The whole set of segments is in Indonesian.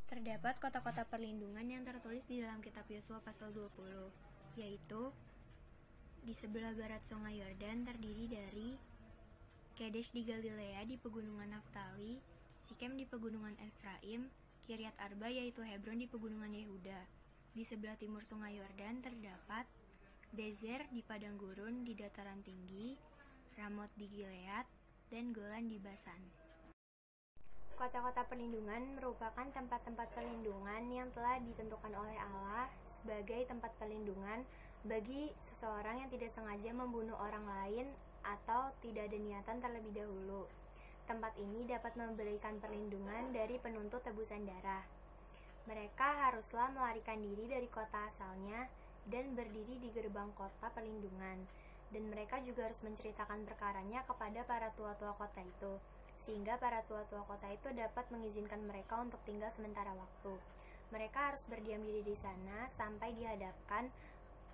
Terdapat kota-kota perlindungan yang tertulis di dalam kitab Yosua pasal 20, yaitu di sebelah barat sungai Yordan terdiri dari Kedesh di Galilea di pegunungan Naftali, Sikem di pegunungan Efraim, Kiryat Arba yaitu Hebron di pegunungan Yehuda. Di sebelah timur sungai Yordan terdapat Bezer di padang gurun di dataran tinggi, Ramot di Gilead, dan Golan di Basan. Kota-kota perlindungan merupakan tempat-tempat perlindungan yang telah ditentukan oleh Allah sebagai tempat perlindungan bagi seseorang yang tidak sengaja membunuh orang lain atau tidak ada niatan terlebih dahulu. Tempat ini dapat memberikan perlindungan dari penuntut tebusan darah. Mereka haruslah melarikan diri dari kota asalnya dan berdiri di gerbang kota perlindungan, dan mereka juga harus menceritakan perkaranya kepada para tua-tua kota itu, sehingga para tua-tua kota itu dapat mengizinkan mereka untuk tinggal sementara waktu. Mereka harus berdiam diri di sana sampai dihadapkan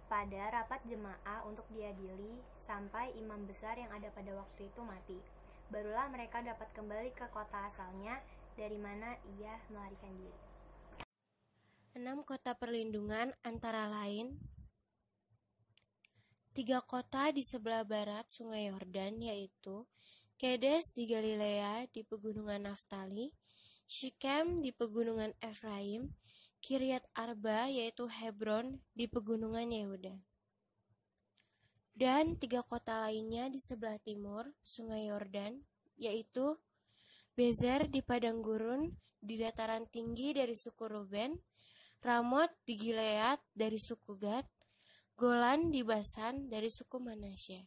pada rapat jemaah untuk diadili sampai imam besar yang ada pada waktu itu mati. Barulah mereka dapat kembali ke kota asalnya dari mana ia melarikan diri. 6 kota perlindungan antara lain 3 kota di sebelah barat sungai Yordan, yaitu Kedesh di Galilea di pegunungan Naftali, Sikem di pegunungan Efraim, Kiryat Arba yaitu Hebron di pegunungan Yehuda. Dan 3 kota lainnya di sebelah timur sungai Yordan, yaitu Bezer di padang gurun di dataran tinggi dari suku Ruben, Ramot di Gilead dari suku Gad, Golan di Basan dari suku Manasye.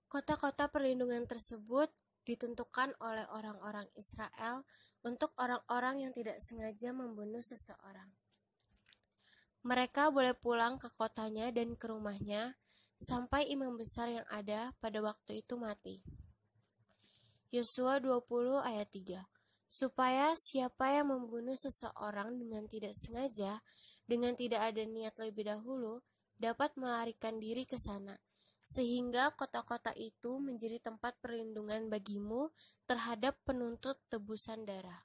Kota-kota perlindungan tersebut ditentukan oleh orang-orang Israel untuk orang-orang yang tidak sengaja membunuh seseorang. Mereka boleh pulang ke kotanya dan ke rumahnya sampai imam besar yang ada pada waktu itu mati. Yosua 20 ayat 3. Supaya siapa yang membunuh seseorang dengan tidak sengaja, dengan tidak ada niat lebih dahulu, dapat melarikan diri ke sana, sehingga kota-kota itu menjadi tempat perlindungan bagimu terhadap penuntut tebusan darah.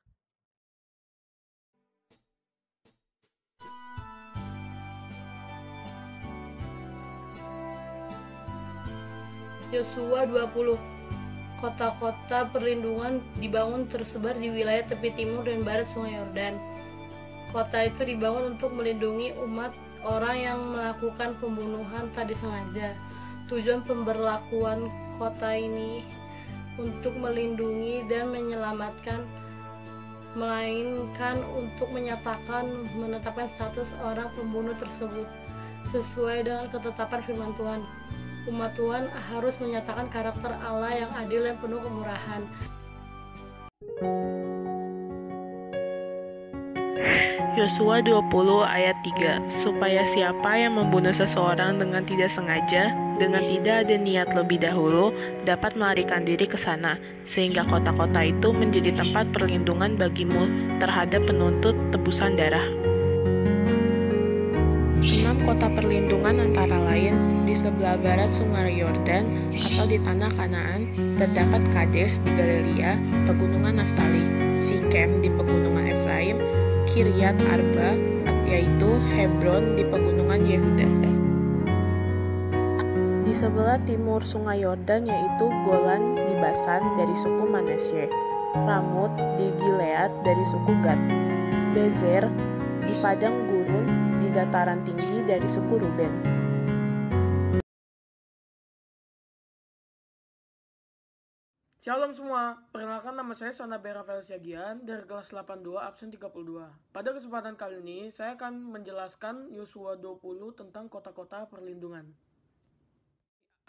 Yosua 20. Kota-kota perlindungan dibangun tersebar di wilayah tepi timur dan barat sungai Yordan. Kota itu dibangun untuk melindungi umat orang yang melakukan pembunuhan tak disengaja. Tujuan pemberlakuan kota ini untuk melindungi dan menyelamatkan, melainkan untuk menetapkan status orang pembunuh tersebut sesuai dengan ketetapan firman Tuhan. Umat Tuhan harus menyatakan karakter Allah yang adil dan penuh kemurahan. Yosua 20 ayat 3. Supaya siapa yang membunuh seseorang dengan tidak sengaja, dengan tidak ada niat lebih dahulu, dapat melarikan diri ke sana, sehingga kota-kota itu menjadi tempat perlindungan bagimu terhadap penuntut tebusan darah. 6 kota perlindungan antara lain di sebelah barat sungai Yordan atau di tanah Kanaan terdapat Kades di Galilea, pegunungan Naftali, Sikem di pegunungan Efraim, Kiryat Arba yaitu Hebron di pegunungan Yehuda. Di sebelah timur sungai Yordan yaitu Golan di Basan dari suku Manasye, Ramot di Gilead dari suku Gad, Bezer di padang gurun di dataran tinggi dari suku Ruben. Shalom semua, perkenalkan nama saya Sona Beravel Siagian dari kelas 82 absen 32. Pada kesempatan kali ini, saya akan menjelaskan Yosua 20 tentang kota-kota perlindungan.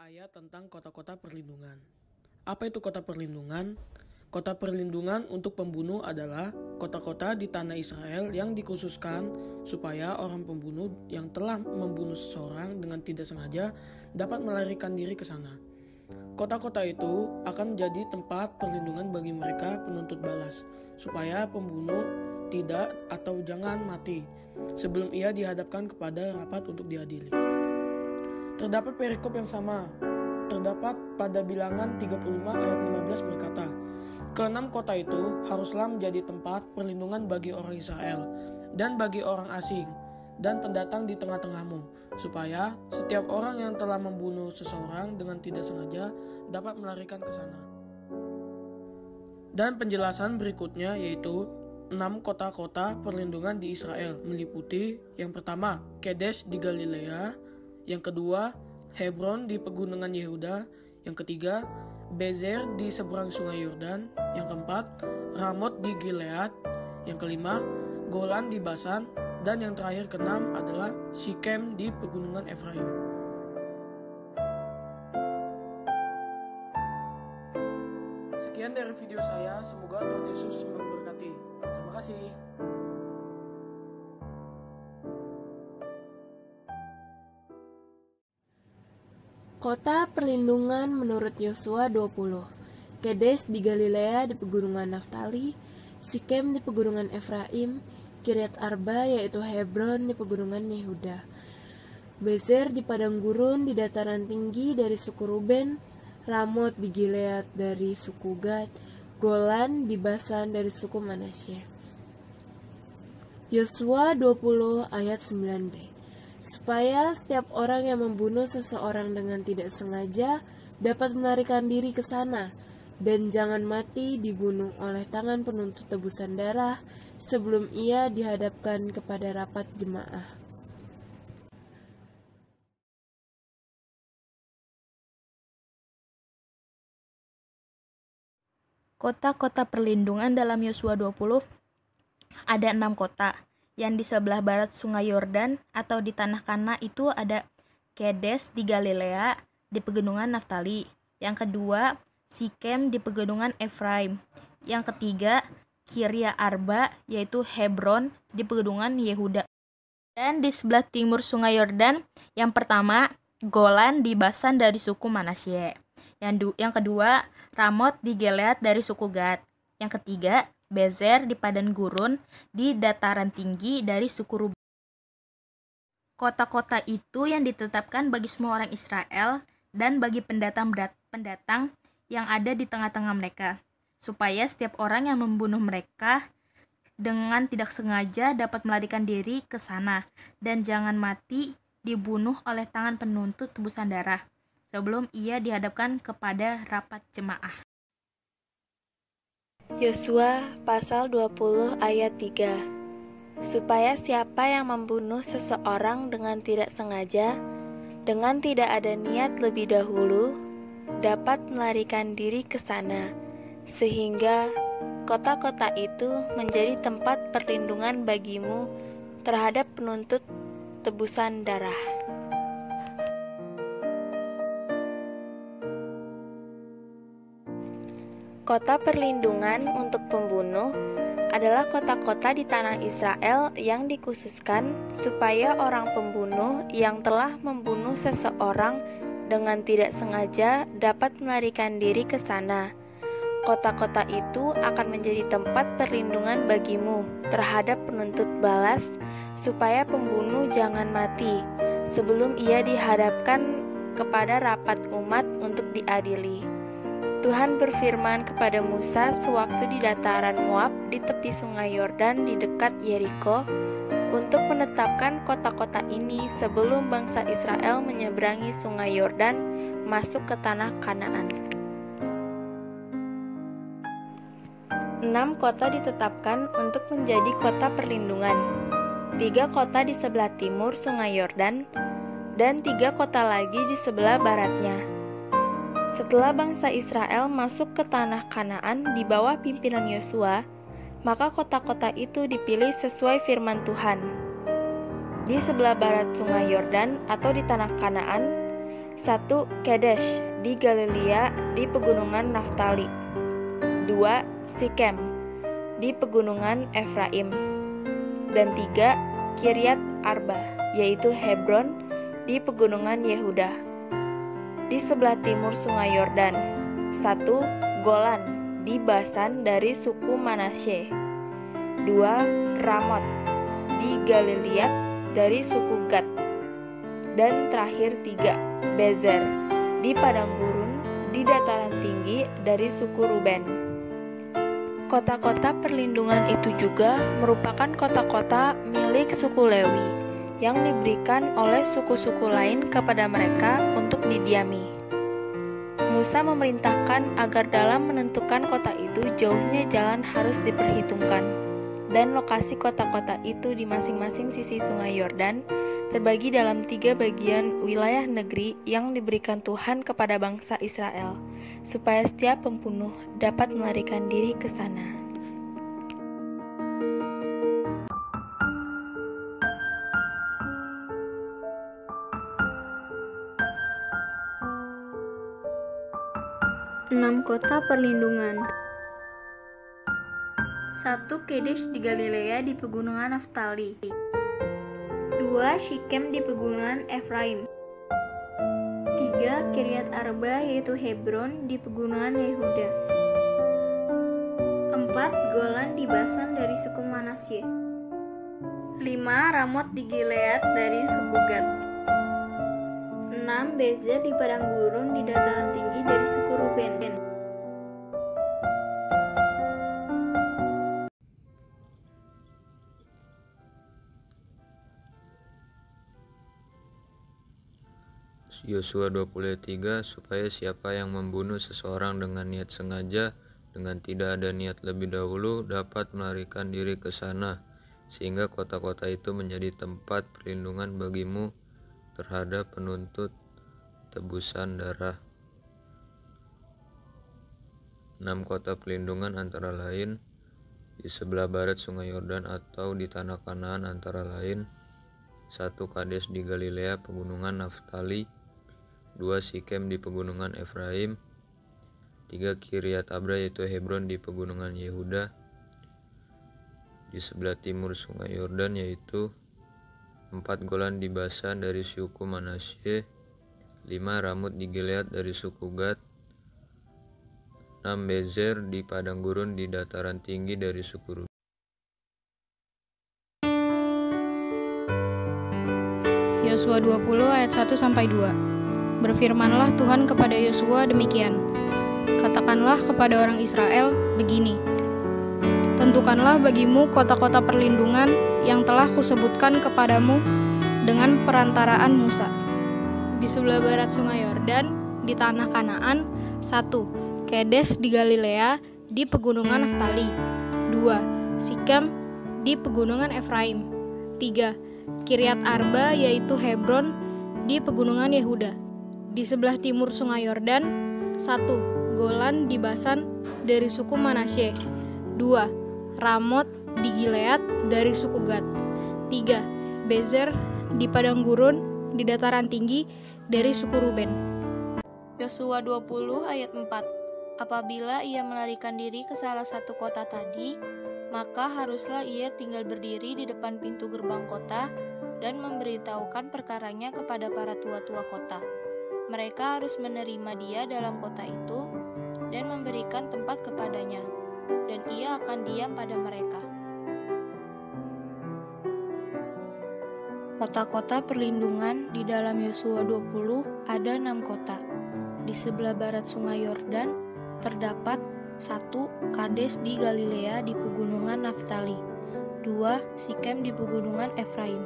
Ayat tentang kota-kota perlindungan. Apa itu kota perlindungan? Kota perlindungan untuk pembunuh adalah kota-kota di tanah Israel yang dikhususkan supaya orang pembunuh yang telah membunuh seseorang dengan tidak sengaja dapat melarikan diri ke sana. Kota-kota itu akan menjadi tempat perlindungan bagi mereka penuntut balas, supaya pembunuh tidak atau jangan mati sebelum ia dihadapkan kepada rapat untuk diadili. Terdapat perikop yang sama terdapat pada Bilangan 35 ayat 15 berkata, "Keenam kota itu haruslah menjadi tempat perlindungan bagi orang Israel dan bagi orang asing dan pendatang di tengah-tengahmu, supaya setiap orang yang telah membunuh seseorang dengan tidak sengaja dapat melarikan ke sana." Dan penjelasan berikutnya yaitu 6 kota-kota perlindungan di Israel meliputi yang pertama Kedesh di Galilea, yang kedua Hebron di pegunungan Yehuda, yang ketiga Bezer di seberang sungai Yordan, yang keempat Ramot di Gilead, yang kelima Golan di Basan, dan yang terakhir keenam adalah Sikem di pegunungan Efraim. Sekian dari video saya, semoga Tuhan Yesus memberkati. Terima kasih. Kota perlindungan menurut Yosua 20. Kedesh di Galilea di pegunungan Naftali, Sikem di pegunungan Efraim, Kiryat Arba yaitu Hebron di pegunungan Yehuda, Bezer di padang gurun di dataran tinggi dari suku Ruben, Ramot di Gilead dari suku Gad, Golan di Basan dari suku Manasye. Yosua 20 ayat 9b. Supaya setiap orang yang membunuh seseorang dengan tidak sengaja dapat melarikan diri ke sana, dan jangan mati dibunuh oleh tangan penuntut tebusan darah sebelum ia dihadapkan kepada rapat jemaah. Kota-kota perlindungan dalam Yosua 20 ada 6 kota. Yang di sebelah barat sungai Yordan atau di tanah Kana itu ada Kedesh di Galilea di pegunungan Naftali. Yang kedua, Sikem di pegunungan Efraim. Yang ketiga, Kiryat Arba yaitu Hebron di pegunungan Yehuda. Dan di sebelah timur sungai Yordan, yang pertama Golan di Basan dari suku Manasye. Yang kedua, Ramot di Gilead dari suku Gad. Yang ketiga, Bezer di padang gurun di dataran tinggi dari suku Ruben. Kota-kota itu yang ditetapkan bagi semua orang Israel dan bagi pendatang yang ada di tengah-tengah mereka, supaya setiap orang yang membunuh mereka dengan tidak sengaja dapat melarikan diri ke sana, dan jangan mati dibunuh oleh tangan penuntut tebusan darah sebelum ia dihadapkan kepada rapat jemaah. Yosua pasal 20 ayat 3. Supaya siapa yang membunuh seseorang dengan tidak sengaja, dengan tidak ada niat lebih dahulu, dapat melarikan diri ke sana, sehingga kota-kota itu menjadi tempat perlindungan bagimu terhadap penuntut tebusan darah. Kota perlindungan untuk pembunuh adalah kota-kota di tanah Israel yang dikhususkan supaya orang pembunuh yang telah membunuh seseorang dengan tidak sengaja dapat melarikan diri ke sana. Kota-kota itu akan menjadi tempat perlindungan bagimu terhadap penuntut balas, supaya pembunuh jangan mati sebelum ia dihadapkan kepada rapat umat untuk diadili. Tuhan berfirman kepada Musa sewaktu di dataran Moab di tepi sungai Yordan di dekat Yeriko untuk menetapkan kota-kota ini sebelum bangsa Israel menyeberangi sungai Yordan masuk ke tanah Kanaan. 6 kota ditetapkan untuk menjadi kota perlindungan. 3 kota di sebelah timur sungai Yordan dan 3 kota lagi di sebelah baratnya. Setelah bangsa Israel masuk ke tanah Kanaan di bawah pimpinan Yosua, maka kota-kota itu dipilih sesuai firman Tuhan. Di sebelah barat sungai Yordan atau di tanah Kanaan, 1 Kedesh di Galilea di pegunungan Naftali, 2 Sikem di pegunungan Efraim, dan 3 Kiryat Arba yaitu Hebron di pegunungan Yehuda. Di sebelah timur sungai Yordan, 1 Golan di Basan dari suku Manasye, 2 Ramot di Galilea dari suku Gad, dan terakhir 3 Bezer di padang gurun di dataran tinggi dari suku Ruben. Kota-kota perlindungan itu juga merupakan kota-kota milik suku Lewi yang diberikan oleh suku-suku lain kepada mereka untuk didiami. Musa memerintahkan agar dalam menentukan kota itu jauhnya jalan harus diperhitungkan, dan lokasi kota-kota itu di masing-masing sisi sungai Yordan terbagi dalam 3 bagian wilayah negeri yang diberikan Tuhan kepada bangsa Israel, supaya setiap pembunuh dapat melarikan diri ke sana. Enam kota perlindungan. 1. Kedesh di Galilea di pegunungan Naftali. 2. Shikem di pegunungan Efraim. 3. Kiryat Arba yaitu Hebron di pegunungan Yehuda. 4. Golan di Basan dari suku Manasye. 5. Ramot di Gilead dari suku Gad. 6. Bezer di padang gurun di dataran tinggi dari suku Ruben. Yosua 20:3 supaya siapa yang membunuh seseorang dengan niat sengaja dengan tidak ada niat lebih dahulu dapat melarikan diri ke sana, sehingga kota-kota itu menjadi tempat perlindungan bagimu terhadap penuntut tebusan darah. 6 kota perlindungan antara lain di sebelah barat sungai Yordan atau di tanah Kanaan antara lain: 1. Kades di Galilea pegunungan Naftali. 2. Shikem di pegunungan Efraim. 3. Kiryat Arba yaitu Hebron di pegunungan Yehuda di sebelah timur sungai Yordan, yaitu 4. Golan di Basan dari suku Manasye. 5. Ramut di Gilead dari suku Gad. 6. Bezer di padang gurun di dataran tinggi dari suku Ruben. Yosua 20 ayat 1-2. Berfirmanlah Tuhan kepada Yosua demikian: Katakanlah kepada orang Israel begini: Tentukanlah bagimu kota-kota perlindungan yang telah kusebutkan kepadamu dengan perantaraan Musa. Di sebelah barat sungai Yordan, di tanah Kanaan: 1. Kedes di Galilea di pegunungan Naftali. 2. Shikem di pegunungan Efraim. 3. Kiryat Arba yaitu Hebron di pegunungan Yehuda. Di sebelah timur sungai Yordan: 1. Golan di Basan dari suku Manasye. 2. Ramot di Gilead dari suku Gad. 3. Bezer di padang gurun di dataran tinggi dari suku Ruben. Yosua 20 ayat 4. Apabila ia melarikan diri ke salah satu kota tadi, maka haruslah ia tinggal berdiri di depan pintu gerbang kota dan memberitahukan perkaranya kepada para tua-tua kota. Mereka harus menerima dia dalam kota itu dan memberikan tempat kepadanya, dan ia akan diam pada mereka. Kota-kota perlindungan di dalam Yosua 20 ada 6 kota. Di sebelah barat sungai Yordan terdapat 1. Kades di Galilea di pegunungan Naftali. 2. Shikem di pegunungan Efraim.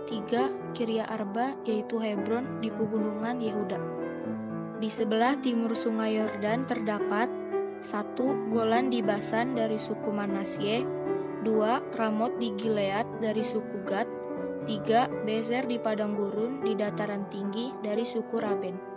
3. Kiryat Arba yaitu Hebron di pegunungan Yehuda. Di sebelah timur sungai Yordan terdapat 1. Golan di Basan dari suku Manasye. 2. Ramot di Gilead dari suku Gad. 3. Bezer di padang gurun di dataran tinggi dari suku Ruben.